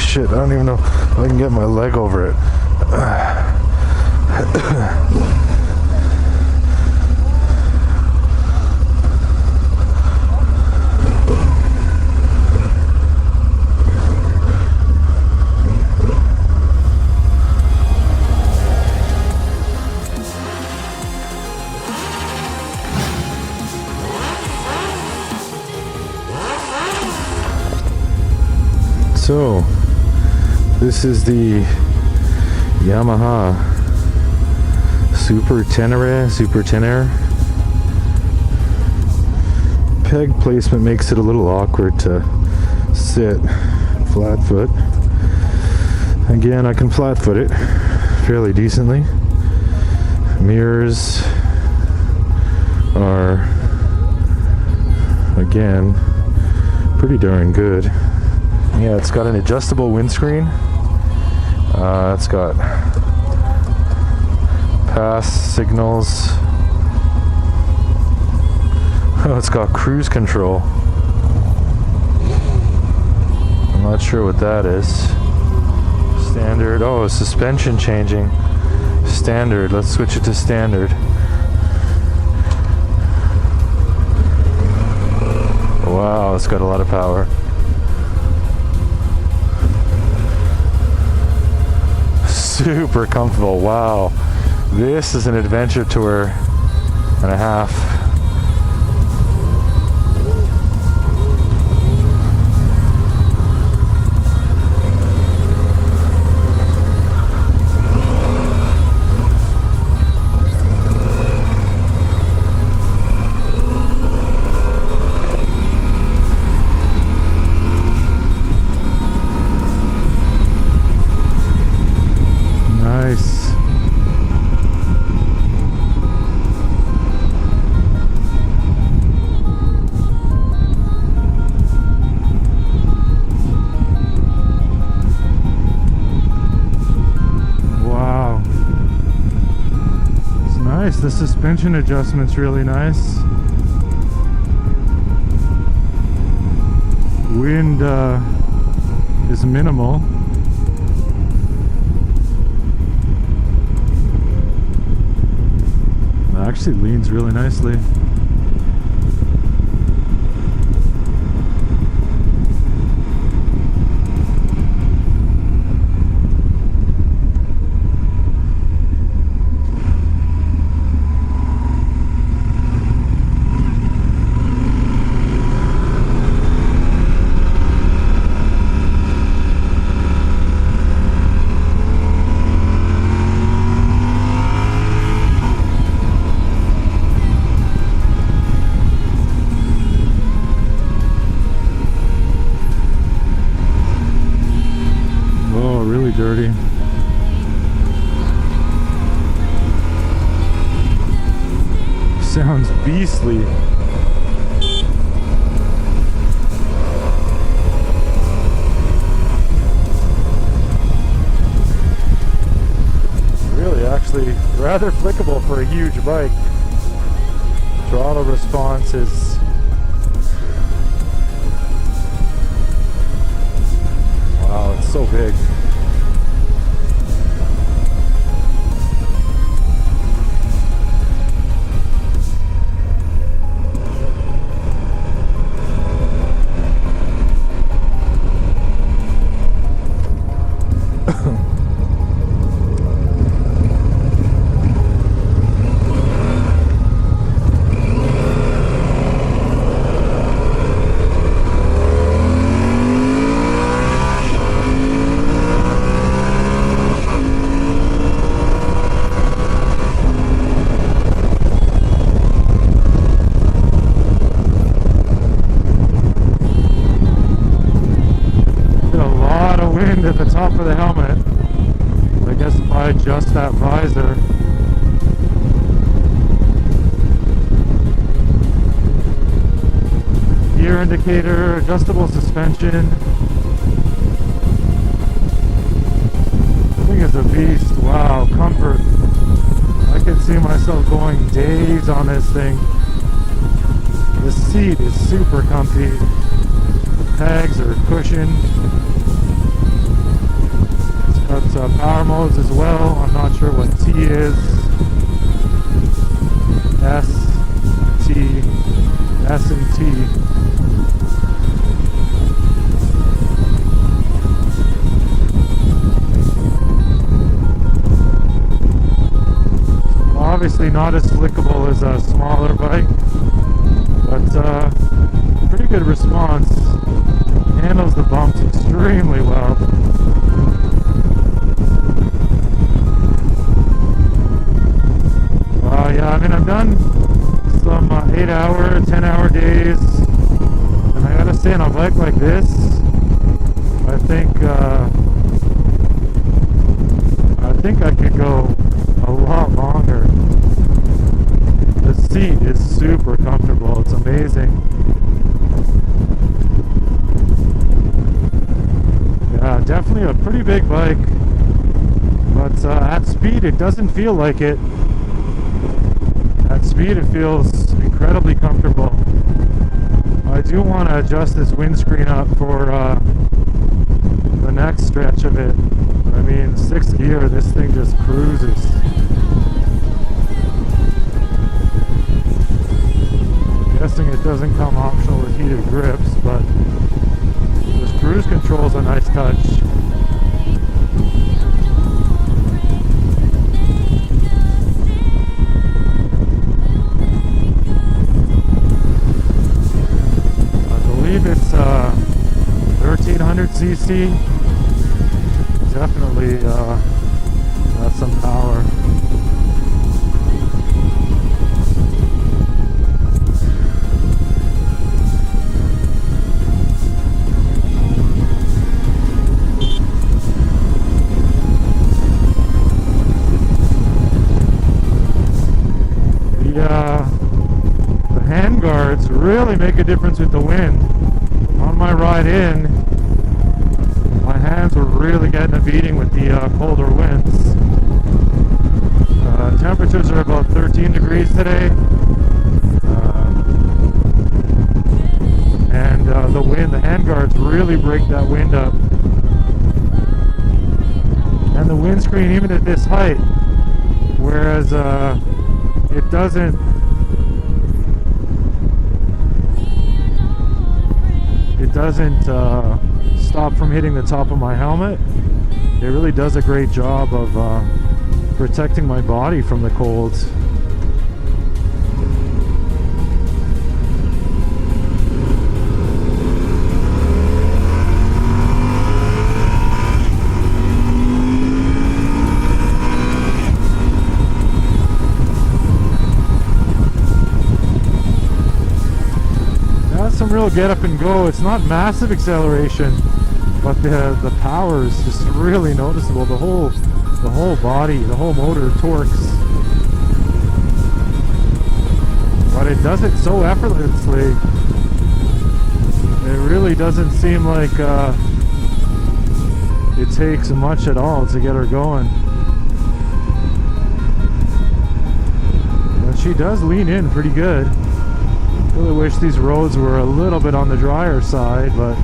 shit, I don't even know if I can get my leg over it. So, this is the Yamaha Super Tenere. Peg placement makes it a little awkward to sit flat foot. Again, I can flat foot it fairly decently. Mirrors are, again, pretty darn good. Yeah, it's got an adjustable windscreen. It's got pass signals. Oh, it's got cruise control. I'm not sure what that is. Standard. Oh, suspension changing. Standard. Let's switch it to standard. Wow, it's got a lot of power. Super comfortable. Wow, this is an adventure tour and a half. The suspension adjustment's really nice. Wind is minimal. It actually leans really nicely. Dirty. Sounds beastly. Really, actually, rather flickable for a huge bike. Throttle response is wow, it's so big. At the top of the helmet. I guess if I adjust that visor, gear indicator, adjustable suspension. This thing is a beast. Wow, comfort. I could see myself going days on this thing. The seat is super comfy. The pegs are cushioned. Got power modes as well. I'm not sure what T is. S, T, S and T. Obviously not as slickable as a smaller bike, but pretty good response. Handles the bumps extremely well. Yeah, I mean, I've done some 8-hour, 10-hour days, and I gotta say, on a bike like this, I think I could go a lot longer. The seat is super comfortable. It's amazing. Yeah, definitely a pretty big bike, but at speed it doesn't feel like it. At speed it feels incredibly comfortable. I do want to adjust this windscreen up for the next stretch of it. But I mean, 6th gear, this thing just cruises. I'm guessing it doesn't come optional with heated grips, but this cruise control is a nice touch. It's 1300 cc. Definitely got some power. The hand guards really make a difference with the wind. On my ride in, my hands were really getting a beating with the colder winds. Temperatures are about 13 degrees today, and the wind, the handguards really break that wind up. And the windscreen, even at this height, whereas it doesn't stop from hitting the top of my helmet. It really does a great job of protecting my body from the cold. Some real get up and go. It's not massive acceleration, but the power is just really noticeable. The whole body, the whole motor torques, but it does it so effortlessly. It really doesn't seem like it takes much at all to get her going. And she does lean in pretty good. Really wish these roads were a little bit on the drier side, but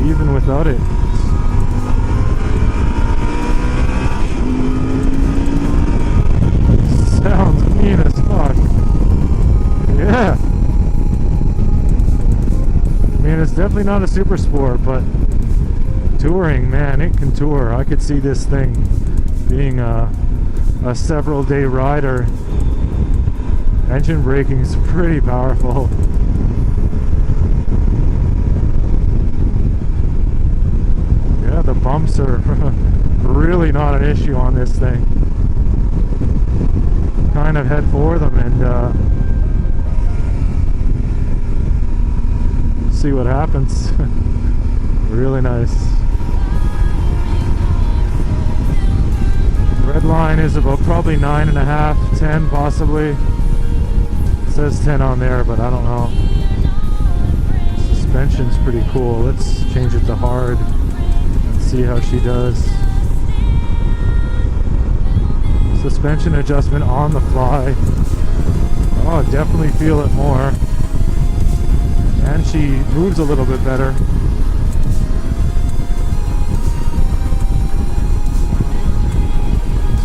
even without it, sounds mean as fuck. Yeah. I mean, it's definitely not a super sport, but touring, man, it can tour. I could see this thing being a several day rider. Engine braking is pretty powerful. Yeah, the bumps are really not an issue on this thing. Kind of head for them and see what happens. Really nice. Red line is about probably 9.5, 10 possibly. Says 10 on there, but I don't know. Suspension's pretty cool. Let's change it to hard and see how she does. Suspension adjustment on the fly. Oh, definitely feel it more. And she moves a little bit better.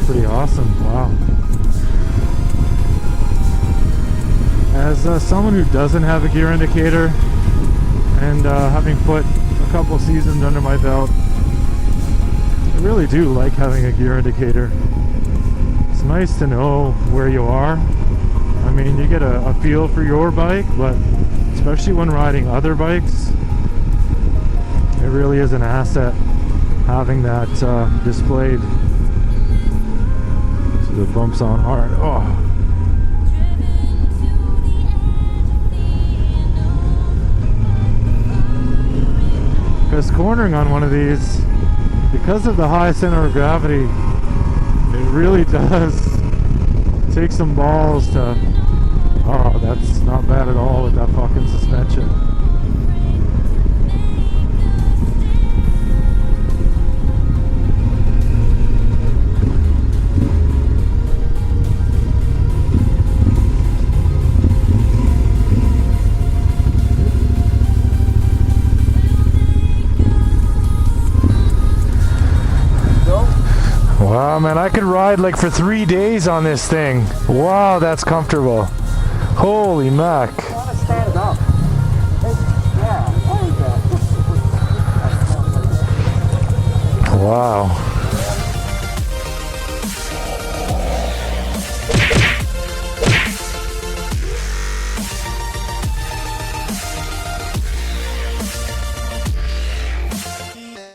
Pretty awesome. Wow. As someone who doesn't have a gear indicator, and having put a couple seasons under my belt, I really do like having a gear indicator. It's nice to know where you are. I mean, you get a feel for your bike, but especially when riding other bikes, it really is an asset having that displayed. So the bumps on hard. Oh. Because cornering on one of these, because of the high center of gravity, it really does take some balls to... Oh, that's not bad at all with that fucking suspension. Wow, man, I could ride like for 3 days on this thing. Wow, that's comfortable. Holy mac. I want to start it up. Yeah, Wow.